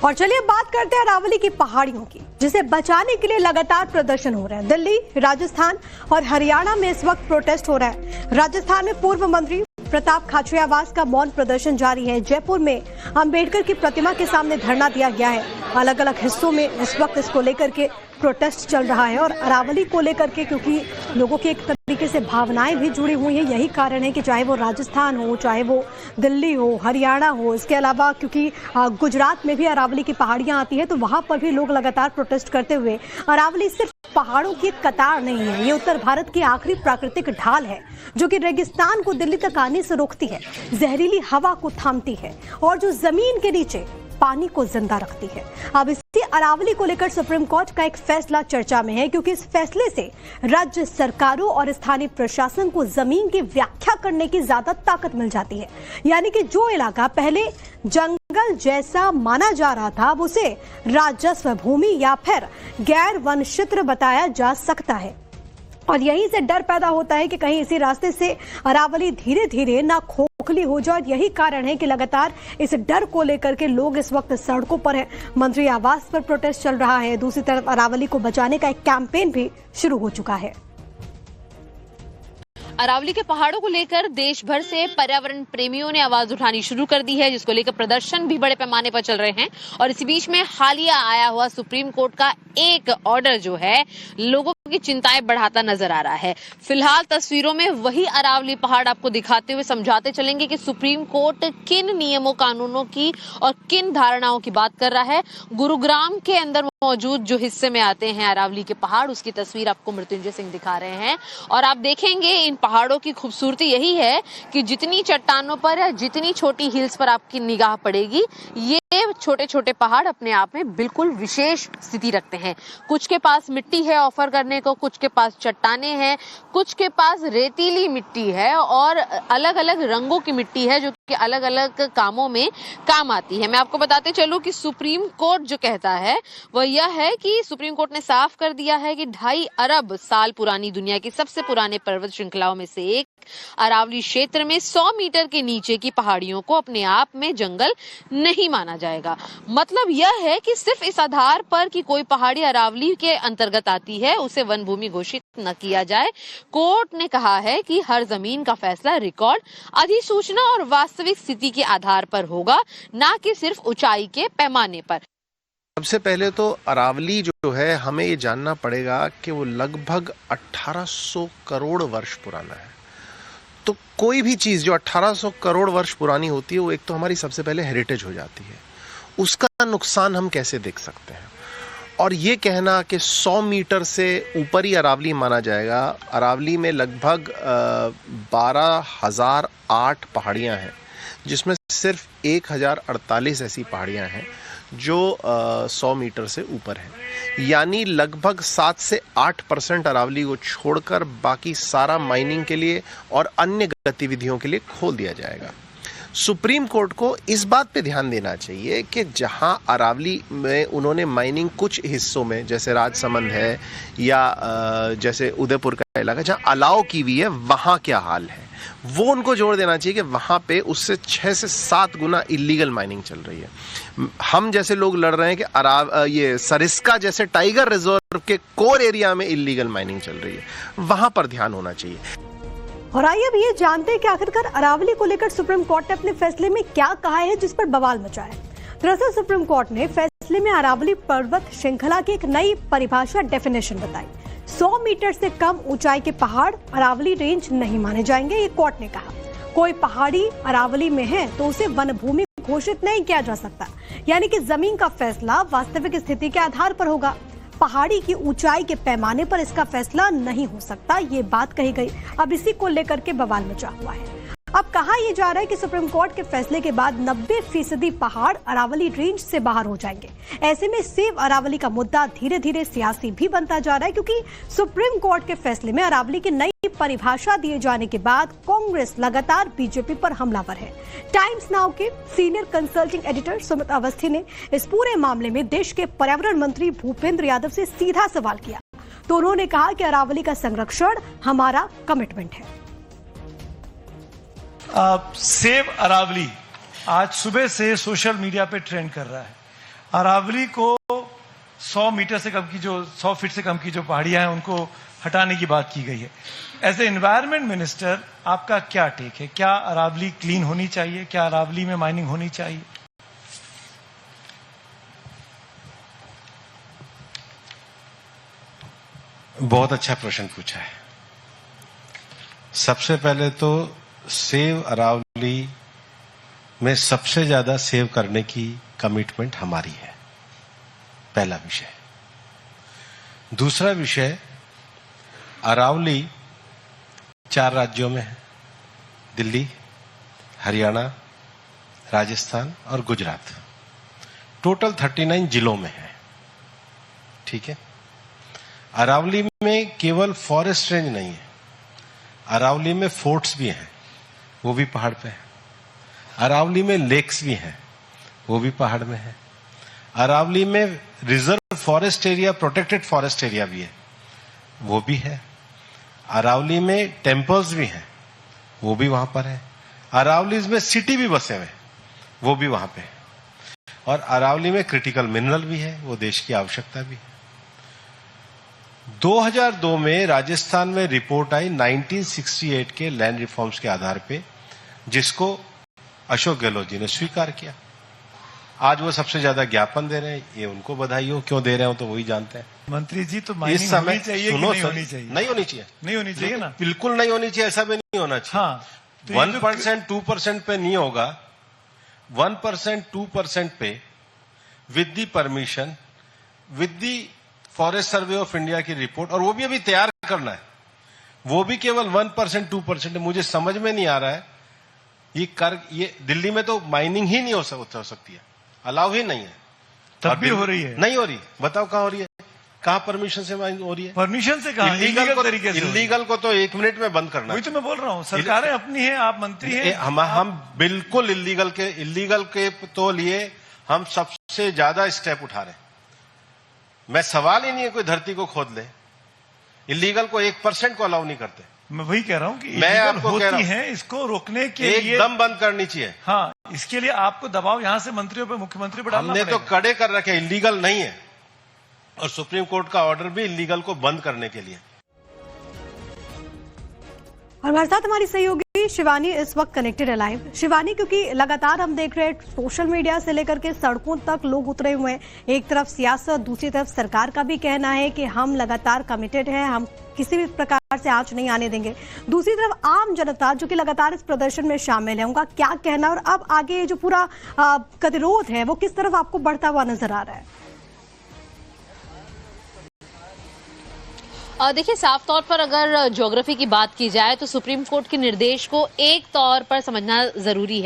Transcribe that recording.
और चलिए बात करते हैं अरावली की पहाड़ियों की, जिसे बचाने के लिए लगातार प्रदर्शन हो रहे हैं। दिल्ली, राजस्थान और हरियाणा में इस वक्त प्रोटेस्ट हो रहा है। राजस्थान में पूर्व मंत्री प्रताप खाचरियावास का मौन प्रदर्शन जारी है। जयपुर में अंबेडकर की प्रतिमा के सामने धरना दिया गया है। अलग अलग हिस्सों में इस वक्त इसको लेकर के प्रोटेस्ट चल रहा है और अरावली को लेकर के, क्योंकि लोगों की एक तरीके से भावनाएं भी जुड़ी हुई हैं। यही कारण है कि चाहे वो राजस्थान हो, चाहे वो दिल्ली हो, हरियाणा हो, इसके अलावा क्योंकि गुजरात में भी अरावली की पहाड़ियां आती है, तो वहां पर भी लोग लगातार प्रोटेस्ट करते हुए। अरावली सिर्फ पहाड़ों की कतार नहीं है, ये उत्तर भारत की आखिरी प्राकृतिक ढाल है जो कि रेगिस्तान को दिल्ली तक आने से रोकती है, जहरीली हवा को थामती है और जो जमीन के नीचे पानी को जिंदा रखती है। अब इसी अरावली को लेकर सुप्रीम कोर्ट का एक फैसला चर्चा में है, क्योंकि इस फैसले से राज्य सरकारों और स्थानीय प्रशासन को जमीन की व्याख्या करने की ज्यादा ताकत मिल जाती है। यानी कि जो इलाका पहले जंगल जैसा माना जा रहा था, अब उसे राजस्व भूमि या फिर गैर वन क्षेत्र बताया जा सकता है। और यहीं से डर पैदा होता है कि कहीं इसी रास्ते से अरावली धीरे धीरे ना खोखली हो जाए। यही कारण है कि लगातार इस डर को लेकर के लोग इस वक्त सड़कों पर हैं। मंत्री आवास पर प्रोटेस्ट चल रहा है। दूसरी तरफ अरावली को बचाने का एक कैंपेन भी शुरू हो चुका है। अरावली के पहाड़ों को लेकर देश भर से पर्यावरण प्रेमियों ने आवाज उठानी शुरू कर दी है, जिसको लेकर प्रदर्शन भी बड़े पैमाने पर चल रहे हैं। और इसी बीच में हालिया आया हुआ सुप्रीम कोर्ट का एक ऑर्डर जो है लोगों की चिंताएं बढ़ाता नजर आ रहा है। फिलहाल तस्वीरों में वही अरावली पहाड़ आपको दिखाते हुए समझाते चलेंगे कि सुप्रीम कोर्ट किन नियमों कानूनों की और किन धारणाओं की बात कर रहा है। गुरुग्राम के अंदर मौजूद जो हिस्से में आते हैं अरावली के पहाड़, उसकी तस्वीर आपको मृत्युंजय सिंह दिखा रहे हैं। और आप देखेंगे इन पहाड़ों की खूबसूरती यही है कि जितनी चट्टानों पर या जितनी छोटी हिल्स पर आपकी निगाह पड़ेगी, ये छोटे छोटे पहाड़ अपने आप में बिल्कुल विशेष स्थिति रखते हैं। कुछ के पास मिट्टी है ऑफर करने को, कुछ के पास चट्टाने हैं, कुछ के पास रेतीली मिट्टी है और अलग अलग रंगों की मिट्टी है जो कि अलग अलग कामों में काम आती है। मैं आपको बताते चलूं कि सुप्रीम कोर्ट जो कहता है वह यह है कि सुप्रीम कोर्ट ने साफ कर दिया है कि 2.5 अरब साल पुरानी दुनिया की सबसे पुराने पर्वत श्रृंखलाओं में से एक अरावली क्षेत्र में 100 मीटर के नीचे की पहाड़ियों को अपने आप में जंगल नहीं माना जाएगा। मतलब यह है कि सिर्फ इस आधार पर कि कोई पहाड़ी अरावली के अंतर्गत आती है उसे वन भूमि घोषित न किया जाए। कोर्ट ने कहा है कि हर जमीन का फैसला रिकॉर्ड, अधिसूचना और वास्तविक स्थिति के आधार पर होगा, ना कि सिर्फ ऊंचाई के पैमाने पर। सबसे पहले तो अरावली जो है हमें ये जानना पड़ेगा कि वो लगभग 1800 करोड़ वर्ष पुराना है। तो कोई भी चीज जो 1800 करोड़ वर्ष पुरानी होती है वो एक तो हमारी सबसे पहले हेरिटेज हो जाती है। उसका नुकसान हम कैसे देख सकते हैं? और ये कहना कि 100 मीटर से ऊपर ही अरावली माना जाएगा, अरावली में लगभग 12,008 पहाड़ियाँ हैं, जिसमें सिर्फ 1048 ऐसी पहाड़ियाँ हैं जो 100 मीटर से ऊपर है। यानी लगभग 7 से 8% अरावली को छोड़कर बाकी सारा माइनिंग के लिए और अन्य गतिविधियों के लिए खोल दिया जाएगा। सुप्रीम कोर्ट को इस बात पे ध्यान देना चाहिए कि जहां अरावली में उन्होंने माइनिंग कुछ हिस्सों में, जैसे राजसमंद है या जैसे उदयपुर का इलाका जहां अलाउ की हुई है, वहां क्या हाल है, वो उनको जोड़ देना चाहिए कि वहां पे उससे 6 से 7 गुना इलीगल माइनिंग चल रही है। हम जैसे लोग लड़ रहे हैं कि ये सरिस्का जैसे टाइगर रिजर्व के कोर एरिया में इलीगल माइनिंग चल रही है, वहां पर ध्यान होना चाहिए। और आइए अब ये जानते हैं कि आखिरकार अरावली को लेकर सुप्रीम कोर्ट ने अपने फैसले में क्या कहा है, जिस पर बवाल मचा है। दरअसल सुप्रीम कोर्ट ने फैसले में अरावली पर्वत श्रृंखला की एक नई परिभाषा, डेफिनेशन बताई। 100 मीटर से कम ऊंचाई के पहाड़ अरावली रेंज नहीं माने जाएंगे, ये कोर्ट ने कहा। कोई पहाड़ी अरावली में है तो उसे वन भूमि घोषित नहीं किया जा सकता, यानी कि जमीन का फैसला वास्तविक स्थिति के आधार पर होगा। पहाड़ी की ऊंचाई के पैमाने पर इसका फैसला नहीं हो सकता, ये बात कही गई। अब इसी को लेकर के बवाल मचा हुआ है। अब कहा यह जा रहा है कि सुप्रीम कोर्ट के फैसले के बाद 90% पहाड़ अरावली रेंज से बाहर हो जाएंगे। ऐसे में सेव अरावली का मुद्दा धीरे धीरे सियासी भी बनता जा रहा है, क्योंकि सुप्रीम कोर्ट के फैसले में अरावली की नई परिभाषा दिए जाने के बाद कांग्रेस लगातार बीजेपी पर हमलावर है। टाइम्स नाउ के senior consulting editor Sumit Awasthi ने इस पूरे मामले में देश के पर्यावरण मंत्री भूपेंद्र यादव से सीधा सवाल किया, तो उन्होंने कहा कि अरावली का संरक्षण हमारा कमिटमेंट है। सेव अरावली आज सुबह से सोशल मीडिया पे ट्रेंड कर रहा है। अरावली को 100 मीटर से कम की जो 100 फीट से कम की जो पहाड़ियां हैं उनको हटाने की बात की गई है। एज ए एनवायरमेंट मिनिस्टर आपका क्या टेक है? क्या अरावली क्लीन होनी चाहिए? क्या अरावली में माइनिंग होनी चाहिए? बहुत अच्छा प्रश्न पूछा है। सबसे पहले तो सेव अरावली में सबसे ज्यादा सेव करने की कमिटमेंट हमारी है, पहला विषय। दूसरा विषय, अरावली 4 राज्यों में है, दिल्ली, हरियाणा, राजस्थान और गुजरात। टोटल 39 जिलों में है, ठीक है। अरावली में केवल फॉरेस्ट रेंज नहीं है, अरावली में फोर्ट्स भी हैं, वो भी पहाड़ पे है। अरावली में लेक्स भी हैं, वो भी पहाड़ में है। अरावली में reserve forest area, protected forest area भी है, वो भी है। अरावली में टेम्पल्स भी हैं, वो भी वहां पर है। अरावली में सिटी भी बसे हुए, वो भी वहां पे है। और अरावली में क्रिटिकल मिनरल भी है, वो देश की आवश्यकता भी है। 2002 में राजस्थान में रिपोर्ट आई 1968 के लैंड रिफॉर्म्स के आधार पे, जिसको अशोक गहलोत जी ने स्वीकार किया। आज वो सबसे ज्यादा ज्ञापन दे रहे हैं, ये उनको बधाई हो, क्यों दे रहे हो तो वही जानते हैं। मंत्री जी, तो इस माइनिंग समय होनी चाहिए कि नहीं होनी चाहिए? नहीं होनी चाहिए, नहीं होनी चाहिए ना, बिल्कुल नहीं होनी चाहिए, ऐसा भी नहीं होना चाहिए। हाँ, तो 1% 2% पे नहीं होगा, 1% 2% पे with the permission, with the forest survey of India की रिपोर्ट, और वो भी अभी तैयार करना है, वो भी केवल 1% 2% है। मुझे समझ में नहीं आ रहा है ये दिल्ली में तो माइनिंग ही नहीं हो सकती है, अलाउ ही नहीं है। तब भी हो रही है? नहीं हो रही, बताओ कहां हो रही है? कहां परमिशन से माइनिंग हो रही है? परमिशन से कहां? इलीगल तरीके से। इलीगल को तो 1 मिनट में बंद करना है। वही तो मैं बोल रहा हूं, सरकारें अपनी है, आप मंत्री हैं। हम बिल्कुल इलीगल के तो लिए हम सबसे ज्यादा स्टेप उठा रहे हैं। मैं सवाल ही नहीं है कोई धरती को खोद ले, इलीगल को 1% को अलाउ नहीं करते। मैं वही कह रहा हूं कि मैं इलीगल आपको कह रहा होती हूं, है, इसको रोकने के लिए एकदम बंद करनी चाहिए। हाँ, इसके लिए आपको दबाव यहां से मंत्रियों पे, मुख्यमंत्री पे डालना हमने तो पड़ेगा। कड़े कर रखे, इलीगल नहीं है, और सुप्रीम कोर्ट का ऑर्डर भी इलीगल को बंद करने के लिए। और हमारे साथ हमारी सहयोगी शिवानी इस वक्त कनेक्टेड है लाइव। शिवानी, क्योंकि लगातार हम देख रहे हैं सोशल मीडिया से लेकर के सड़कों तक लोग उतरे हुए हैं, एक तरफ सियासत, दूसरी तरफ सरकार का भी कहना है कि हम लगातार कमिटेड हैं, हम किसी भी प्रकार से आंच नहीं आने देंगे। दूसरी तरफ आम जनता जो कि लगातार इस प्रदर्शन में शामिल है, उनका क्या कहना, और अब आगे जो पूरा गतिरोध है वो किस तरफ आपको बढ़ता हुआ नजर आ रहा है? देखिए, साफ तौर पर अगर ज्योग्राफी की बात की जाए तो सुप्रीम कोर्ट के निर्देश को एक तौर पर समझना जरूरी है।